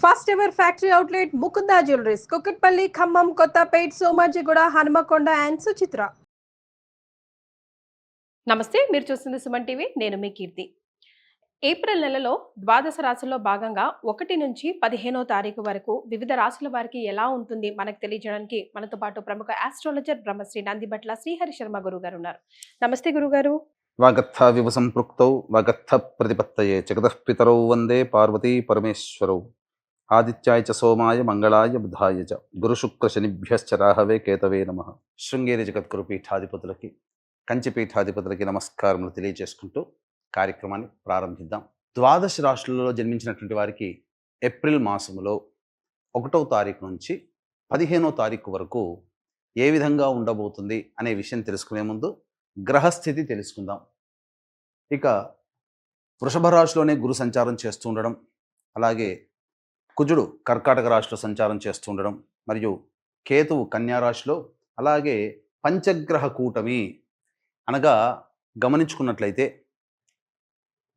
First ever factory outlet Mukunda jewelleries Kukatpally, Khammam, Kothapet, Somajiguda, Hanamkonda and Suchitra. నమస్తే, మీరు చూస్తుంది సుమన్ టీవీ. నేను మీ కీర్తి. ఏప్రిల్ నెలలో ద్వాదశ రాశుల్లో భాగంగా 1 నుంచి 15వ తారీఖు వరకు వివిధ రాశుల వారికి ఎలా ఉంటుంది మనకు తెలియజేయడానికి మనతో పాటు ప్రముఖ ఆస్ట్రాలజర్ బ్రహ్మశ్రీ నందిబట్ల శ్రీహరి శర్మ గురువు గారు ఉన్నారు. నమస్తే గురుగారు. వాగర్థ వివ సంపృక్తౌ వాగర్థ ప్రతిపత్తయే జగతః పితరౌ వందే పార్వతీ పరమేశ్వరౌ ఆదిత్యాయ చ సోమాయ మంగళాయ బుధాయ చ గురుశుక్ర శనిభ్యశ్చ రాహవే కేతవే నమః. శృంగేరి జగద్గురు పీఠాధిపతులకి, కంచి పీఠాధిపతులకి నమస్కారములు తెలియజేసుకుంటూ కార్యక్రమాన్ని ప్రారంభిద్దాం. ద్వాదశ రాశులలో జన్మించినటువంటి వారికి ఏప్రిల్ మాసములో 1వ తారీఖు నుంచి 15వ తారీఖు వరకు ఏ విధంగా ఉండబోతుంది అనే విషయం తెలుసుకునే ముందు గ్రహస్థితి తెలుసుకుందాం. ఇక వృషభ రాశిలోనే గురు సంచారం చేస్తూ ఉండడం, అలాగే కుజుడు కర్కాటక రాశిలో సంచారం చేస్తూ ఉండడం, మరియు కేతువు కన్యా రాశిలో, అలాగే పంచగ్రహ కూటమి అనగా గమనించుకున్నట్లయితే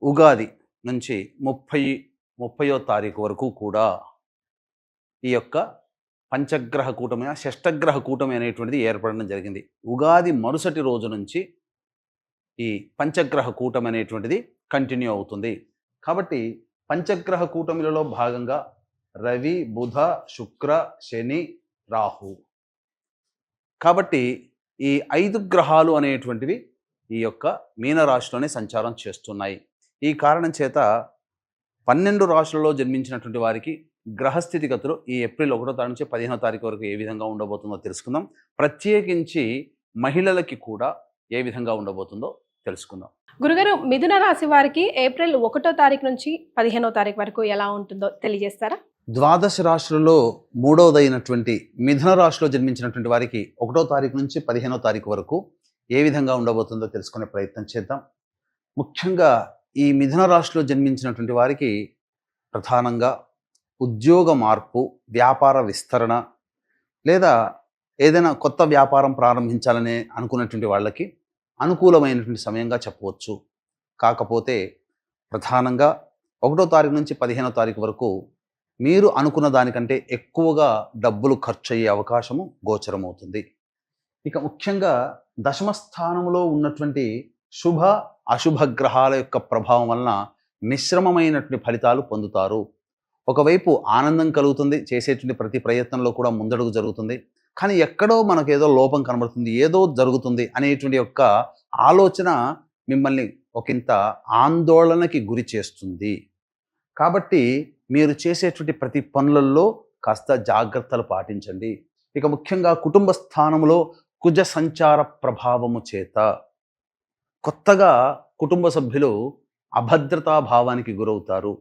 ఉగాది నుంచి 30వ తారీఖు వరకు కూడా ఈ యొక్క పంచగ్రహ కూటమి, షష్టగ్రహ కూటమి అనేటువంటిది ఏర్పడడం జరిగింది. ఉగాది మరుసటి రోజు నుంచి ఈ పంచగ్రహ కూటమి అనేటువంటిది కంటిన్యూ అవుతుంది. కాబట్టి పంచగ్రహ కూటమిలలో భాగంగా రవి, బుధ, శుక్ర, శని, రాహు. కాబట్టి ఈ 5 గ్రహాలు అనేటువంటివి ఈ యొక్క మీనరాశిలోనే సంచారం చేస్తున్నాయి. ఈ కారణం చేత 12 రాశులలో జన్మించినటువంటి వారికి గ్రహస్థితిగతులు ఈ ఏప్రిల్ 1వ తారీఖు నుంచి 15వ తారీఖు వరకు ఏ విధంగా ఉండబోతుందో తెలుసుకుందాం. ప్రత్యేకించి మహిళలకి కూడా ఏ విధంగా ఉండబోతుందో తెలుసుకుందాం. గురుగారు, మిథున రాశి వారికి ఏప్రిల్ 1వ తారీఖు నుంచి 15వ తారీఖు వరకు ఎలా ఉంటుందో తెలియజేస్తారా? ద్వాదశ రాశులలో 3వదైనటువంటి మిథున రాశిలో జన్మించినటువంటి వారికి 1వ తారీఖు నుంచి 15వ తారీఖు వరకు ఏ విధంగా ఉండబోతుందో తెలుసుకునే ప్రయత్నం చేద్దాం. ముఖ్యంగా ఈ మిథున రాశిలో జన్మించినటువంటి వారికి ప్రధానంగా ఉద్యోగ మార్పు, వ్యాపార విస్తరణ, లేదా ఏదైనా కొత్త వ్యాపారం ప్రారంభించాలని అనుకున్నటువంటి వాళ్ళకి అనుకూలమైనటువంటి సమయంగా చెప్పవచ్చు. కాకపోతే ప్రధానంగా 1వ తారీఖు నుంచి 15వ తారీఖు వరకు మీరు అనుకున్న దానికంటే ఎక్కువగా డబ్బులు ఖర్చు అయ్యే అవకాశము గోచరమవుతుంది. ఇక ముఖ్యంగా దశమ స్థానంలో ఉన్నటువంటి శుభ అశుభ గ్రహాల యొక్క ప్రభావం వలన మిశ్రమమైనటువంటి ఫలితాలు పొందుతారు. ఒకవైపు ఆనందం కలుగుతుంది, చేసేటువంటి ప్రతి ప్రయత్నంలో కూడా ముందడుగు జరుగుతుంది. కానీ ఎక్కడో మనకు ఏదో లోపం కనబడుతుంది, ఏదో జరుగుతుంది అనేటువంటి యొక్క ఆలోచన మిమ్మల్ని ఒకంత ఆందోళనకి గురి చేస్తుంది. కాబట్టి మీరు చేసేటువంటి ప్రతి పనులలో కాస్త జాగ్రత్తలు పాటించండి. ఇక ముఖ్యంగా కుటుంబ స్థానంలో కుజ సంచార ప్రభావము చేత కొత్తగా కుటుంబ సభ్యులు అభద్రతా భావానికి గురవుతారు.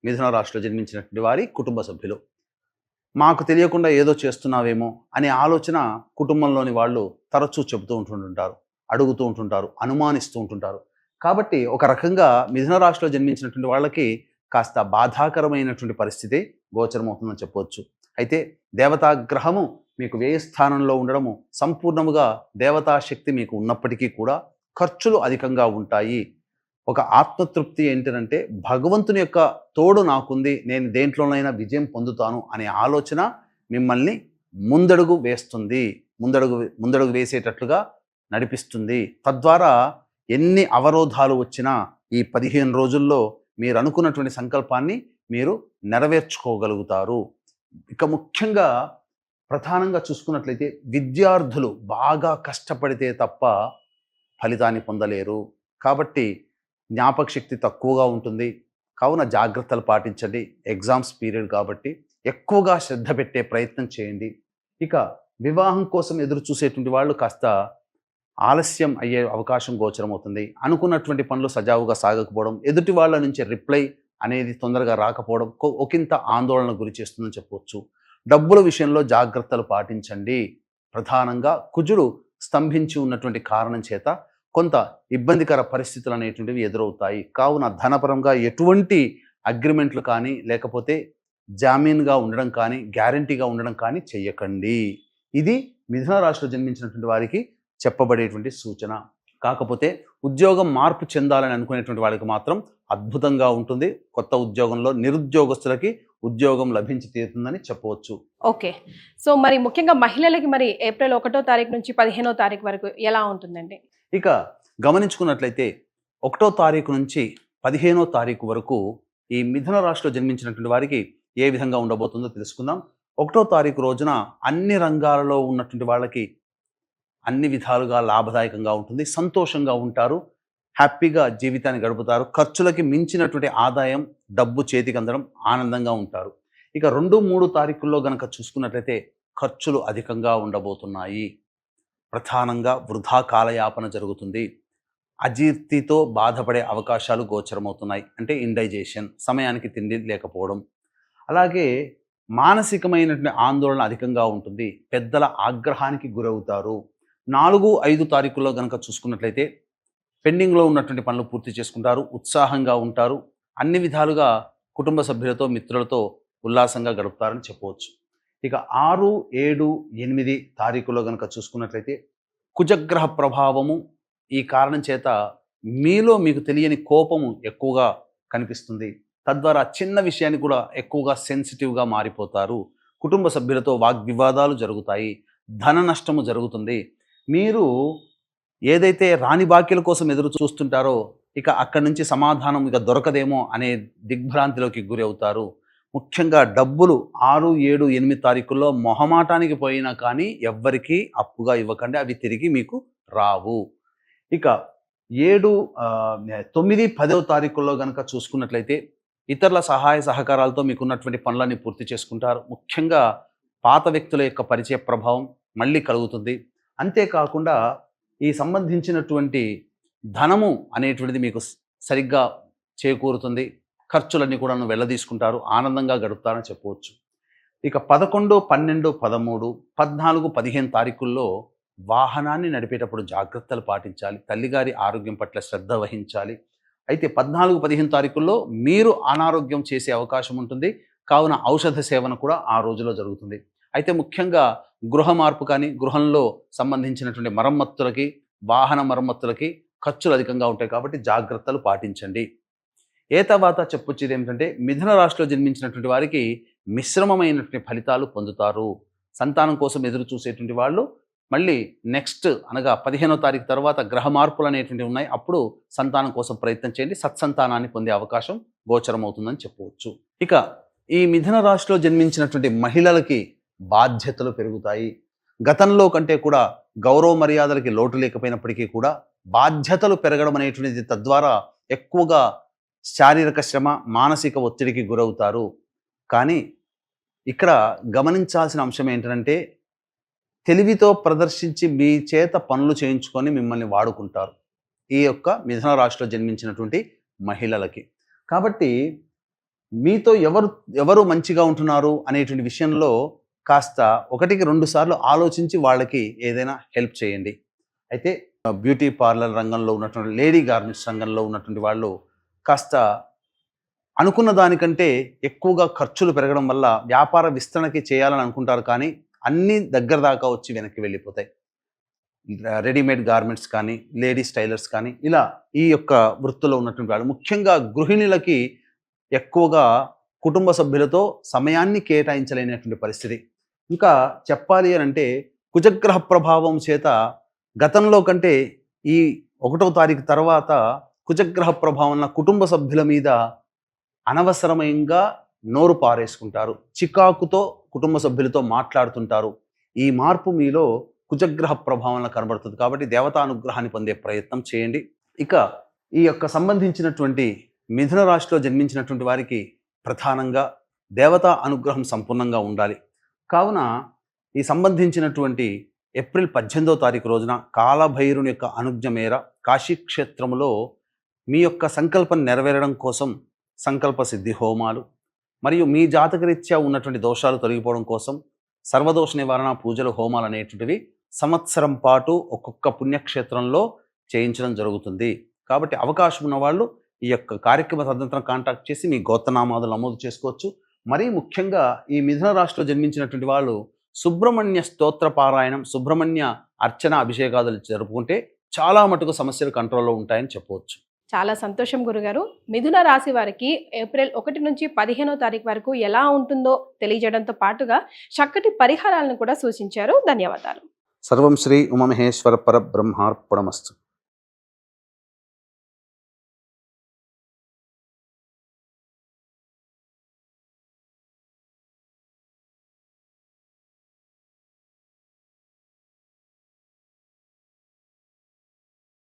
మిథున రాశిలో జన్మించినటువంటి వారి కుటుంబ సభ్యులు మాకు తెలియకుండా ఏదో చేస్తున్నావేమో అనే ఆలోచన కుటుంబంలోని వాళ్ళు తరచూ చెబుతూ ఉంటుంటారు, అడుగుతూ ఉంటుంటారు, అనుమానిస్తూ ఉంటుంటారు. కాబట్టి ఒక రకంగా మిథున రాశిలో జన్మించినటువంటి వాళ్ళకి కాస్త బాధాకరమైనటువంటి పరిస్థితి గోచరమవుతుందని చెప్పవచ్చు. అయితే దేవతాగ్రహము మీకు వ్యయ స్థానంలో ఉండడము, సంపూర్ణముగా దేవతాశక్తి మీకు ఉన్నప్పటికీ కూడా ఖర్చులు అధికంగా ఉంటాయి. ఒక ఆత్మతృప్తి ఏంటంటే భగవంతుని యొక్క తోడు నాకుంది, నేను దేంట్లోనైనా విజయం పొందుతాను అనే ఆలోచన మిమ్మల్ని ముందడుగు వేస్తుంది, ముందడుగు వేసేటట్లుగా నడిపిస్తుంది. తద్వారా ఎన్ని అవరోధాలు వచ్చినా ఈ 15 రోజుల్లో మీరు అనుకున్నటువంటి సంకల్పాన్ని మీరు నెరవేర్చుకోగలుగుతారు. ఇక ముఖ్యంగా ప్రధానంగా చూసుకున్నట్లయితే విద్యార్థులు బాగా కష్టపడితే తప్ప ఫలితాన్ని పొందలేరు. కాబట్టి జ్ఞాపక శక్తి తక్కువగా ఉంటుంది. కావున జాగ్రత్తలు పాటించండి. ఎగ్జామ్స్ పీరియడ్ కాబట్టి ఎక్కువగా శ్రద్ధ పెట్టే ప్రయత్నం చేయండి. ఇక వివాహం కోసం ఎదురు చూసేటువంటి వాళ్ళు కాస్త ఆలస్యం అయ్యే అవకాశం గోచరమవుతుంది. అనుకున్నటువంటి పనులు సజావుగా సాగకపోవడం, ఎదుటి వాళ్ళ నుంచి రిప్లై అనేది తొందరగా రాకపోవడం ఒకంత ఆందోళన గురి చేస్తుందని చెప్పవచ్చు. డబ్బుల విషయంలో జాగ్రత్తలు పాటించండి. ప్రధానంగా కుజుడు స్తంభించి ఉన్నటువంటి కారణం చేత కొంత ఇబ్బందికర పరిస్థితులు అనేటువంటివి ఎదురవుతాయి. కావున ధనపరంగా ఎటువంటి అగ్రిమెంట్లు కానీ, లేకపోతే జామీన్గా ఉండడం కానీ, గ్యారంటీగా ఉండడం కానీ చెయ్యకండి. ఇది మిథున రాశిలో జన్మించినటువంటి వారికి చెప్పబడేటువంటి సూచన. కాకపోతే ఉద్యోగం మార్పు చెందాలని అనుకునేటువంటి వాళ్ళకి మాత్రం అద్భుతంగా ఉంటుంది. కొత్త ఉద్యోగంలో నిరుద్యోగస్తులకి ఉద్యోగం లభించి తీరుతుందని చెప్పవచ్చు. ఓకే. సో మరి ముఖ్యంగా మహిళలకి మరి ఏప్రిల్ 1వ తారీఖు నుంచి 15వ తారీఖు వరకు ఎలా ఉంటుందండి? ఇక గమనించుకున్నట్లయితే 1వ తారీఖు నుంచి 15వ తారీఖు వరకు ఈ మిథున రాశిలో జన్మించినటువంటి వారికి ఏ విధంగా ఉండబోతుందో తెలుసుకుందాం. 1వ తారీఖు రోజున అన్ని రంగాలలో ఉన్నటువంటి వాళ్ళకి అన్ని విధాలుగా లాభదాయకంగా ఉంటుంది, సంతోషంగా ఉంటారు, హ్యాపీగా జీవితాన్ని గడుపుతారు, ఖర్చులకి మించినటువంటి ఆదాయం, డబ్బు చేతికి అందడం, ఆనందంగా ఉంటారు. ఇక 2, 3 తారీఖుల్లో గనక చూసుకున్నట్లయితే ఖర్చులు అధికంగా ఉండబోతున్నాయి. ప్రధానంగా వృధా కాలయాపన జరుగుతుంది. అజీర్తితో బాధపడే అవకాశాలు గోచరమవుతున్నాయి. అంటే ఇండైజేషన్, సమయానికి తిండి లేకపోవడం. అలాగే మానసికమైనటువంటి ఆందోళన అధికంగా ఉంటుంది. పెద్దల ఆగ్రహానికి గురవుతారు. 4, 5 తారీఖుల్లో గనక చూసుకున్నట్లయితే పెండింగ్లో ఉన్నటువంటి పనులు పూర్తి చేసుకుంటారు, ఉత్సాహంగా ఉంటారు, అన్ని విధాలుగా కుటుంబ సభ్యులతో, మిత్రులతో ఉల్లాసంగా గడుపుతారని చెప్పవచ్చు. ఇక 6, 7, 8 తారీఖుల్లో గనక చూసుకున్నట్లయితే కుజగ్రహ ప్రభావము, ఈ కారణం చేత మీలో మీకు తెలియని కోపము ఎక్కువగా కనిపిస్తుంది. తద్వారా చిన్న విషయాన్ని కూడా ఎక్కువగా సెన్సిటివ్గా మారిపోతారు. కుటుంబ సభ్యులతో వాగ్వివాదాలు జరుగుతాయి, ధన నష్టము జరుగుతుంది. మీరు ఏదైతే రాని బాకీల కోసం ఎదురు చూస్తుంటారో ఇక అక్కడి నుంచి సమాధానం ఇక దొరకదేమో అనే దిగ్భ్రాంతిలోకి గురి అవుతారు. ముఖ్యంగా డబ్బులు 6, 7, 8 తారీఖుల్లో మొహమాటానికి పోయినా కానీ ఎవ్వరికీ అప్పుగా ఇవ్వకండి, అవి తిరిగి మీకు రావు. ఇక 7, 9, 10వ తారీఖుల్లో కనుక చూసుకున్నట్లయితే ఇతరుల సహాయ సహకారాలతో మీకున్నటువంటి పనులన్నీ పూర్తి చేసుకుంటారు. ముఖ్యంగా పాత వ్యక్తుల యొక్క పరిచయ ప్రభావం మళ్ళీ కలుగుతుంది. అంతేకాకుండా ఈ సంబంధించినటువంటి ధనము అనేటువంటిది మీకు సరిగ్గా చేకూరుతుంది. ఖర్చులన్నీ కూడా వెళ్ళదీసుకుంటారు, ఆనందంగా గడుపుతారని చెప్పవచ్చు. ఇక 11, 12, 13, 14, 15 తారీఖుల్లో వాహనాన్ని నడిపేటప్పుడు జాగ్రత్తలు పాటించాలి. తల్లిగారి ఆరోగ్యం పట్ల శ్రద్ధ వహించాలి. అయితే 14, 15 తారీఖుల్లో మీరు అనారోగ్యం చేసే అవకాశం ఉంటుంది. కావున ఔషధ సేవన కూడా ఆ రోజులో జరుగుతుంది. అయితే ముఖ్యంగా గృహ మార్పు కానీ, గృహంలో సంబంధించినటువంటి మరమ్మతులకి, వాహన మరమ్మతులకి ఖర్చులు అధికంగా ఉంటాయి కాబట్టి జాగ్రత్తలు పాటించండి. ఏ తర్వాత చెప్పొచ్చేది ఏమిటంటే మిథున రాశిలో జన్మించినటువంటి వారికి మిశ్రమమైనటువంటి ఫలితాలు పొందుతారు. సంతానం కోసం ఎదురు చూసేటువంటి వాళ్ళు మళ్ళీ నెక్స్ట్ అనగా 15వ తారీఖు తర్వాత గ్రహ మార్పులు అనేటువంటివి ఉన్నాయి. అప్పుడు సంతానం కోసం ప్రయత్నం చేయండి, సత్సంతానాన్ని పొందే అవకాశం గోచరమవుతుందని చెప్పవచ్చు. ఇక ఈ మిథున రాశిలో జన్మించినటువంటి మహిళలకి బాధ్యతలు పెరుగుతాయి. గతంలో కంటే కూడా గౌరవ మర్యాదలకి లోటు లేకపోయినప్పటికీ కూడా బాధ్యతలు పెరగడం అనేటువంటిది, తద్వారా ఎక్కువగా శారీరక శ్రమ, మానసిక ఒత్తిడికి గురవుతారు. కానీ ఇక్కడ గమనించాల్సిన అంశం ఏంటంటే తెలివితో ప్రదర్శించి మీ చేత పనులు చేయించుకొని మిమ్మల్ని వాడుకుంటారు ఈ యొక్క మిథున రాశిలో జన్మించినటువంటి మహిళలకి. కాబట్టి మీతో ఎవరు మంచిగా ఉంటున్నారు అనేటువంటి విషయంలో కాస్త 1కి 2 సార్లు ఆలోచించి వాళ్ళకి ఏదైనా హెల్ప్ చేయండి. అయితే బ్యూటీ పార్లర్ రంగంలో ఉన్నటువంటి, లేడీ గార్మెంట్స్ రంగంలో ఉన్నటువంటి వాళ్ళు కాస్త అనుకున్న దానికంటే ఎక్కువగా ఖర్చులు పెరగడం వల్ల వ్యాపార విస్తరణకి చేయాలని అనుకుంటారు, కానీ అన్నీ దగ్గర దాకా వచ్చి వెనక్కి వెళ్ళిపోతాయి. రెడీమేడ్ గార్మెంట్స్ కానీ, లేడీస్ టైలర్స్ కానీ, ఇలా ఈ యొక్క వృత్తిలో ఉన్నటువంటి వాళ్ళు, ముఖ్యంగా గృహిణులకి ఎక్కువగా కుటుంబ సభ్యులతో సమయాన్ని కేటాయించలేనటువంటి పరిస్థితి. ఇంకా చెప్పాలి అని అంటే కుజగ్రహ ప్రభావం చేత గతంలో కంటే ఈ 1వ తారీఖు తర్వాత కుజగ్రహ ప్రభావం కుటుంబ సభ్యుల మీద అనవసరమంగా నోరు పారేసుకుంటారు, చికాకుతో కుటుంబ సభ్యులతో మాట్లాడుతుంటారు. ఈ మార్పు మీలో కుజగ్రహ ప్రభావం కనబడుతుంది. కాబట్టి దేవతా అనుగ్రహాన్ని పొందే ప్రయత్నం చేయండి. ఇక ఈ యొక్క సంబంధించినటువంటి మిథున రాశిలో జన్మించినటువంటి వారికి ప్రధానంగా దేవతా అనుగ్రహం సంపూర్ణంగా ఉండాలి. కావున ఈ సంబంధించినటువంటి ఏప్రిల్ 18వ తారీఖు రోజున కాలభైరుని యొక్క అనుజ్ఞ మేర కాశీక్షేత్రములో మీ యొక్క సంకల్పం నెరవేరడం కోసం సంకల్ప సిద్ధి హోమాలు, మరియు మీ జాతకరీత్యా ఉన్నటువంటి దోషాలు తొలగిపోవడం కోసం సర్వదోష నివారణ పూజలు, హోమాలు అనేటువంటివి సంవత్సరం పాటు ఒక్కొక్క పుణ్యక్షేత్రంలో చేయించడం జరుగుతుంది. కాబట్టి అవకాశం ఉన్న వాళ్ళు ఈ యొక్క కార్యక్రమ తదనంతరం కాంటాక్ట్ చేసి మీ గోత్రనామాదులు నమోదు చేసుకోవచ్చు. మరీ ముఖ్యంగా ఈ మిథున రాశిలో జన్మించినటువంటి వాళ్ళు సుబ్రహ్మణ్య స్తోత్ర పారాయణం, సుబ్రహ్మణ్య అర్చన, అభిషేకాదులు జరుపుకుంటే చాలా మటుకు సమస్యలు కంట్రోల్లో ఉంటాయని చెప్పవచ్చు. చాలా సంతోషం గురుగారు. మిథున రాశి వారికి ఏప్రిల్ 1 నుంచి 15వ తారీఖు వరకు ఎలా ఉంటుందో తెలియజేయడంతో పాటుగా చక్కటి పరిహారాలను కూడా సూచించారు. ధన్యవాదాలు. సర్వం శ్రీ ఉమామహేశ్వర పరబ్రహ్మార్పణమస్తు.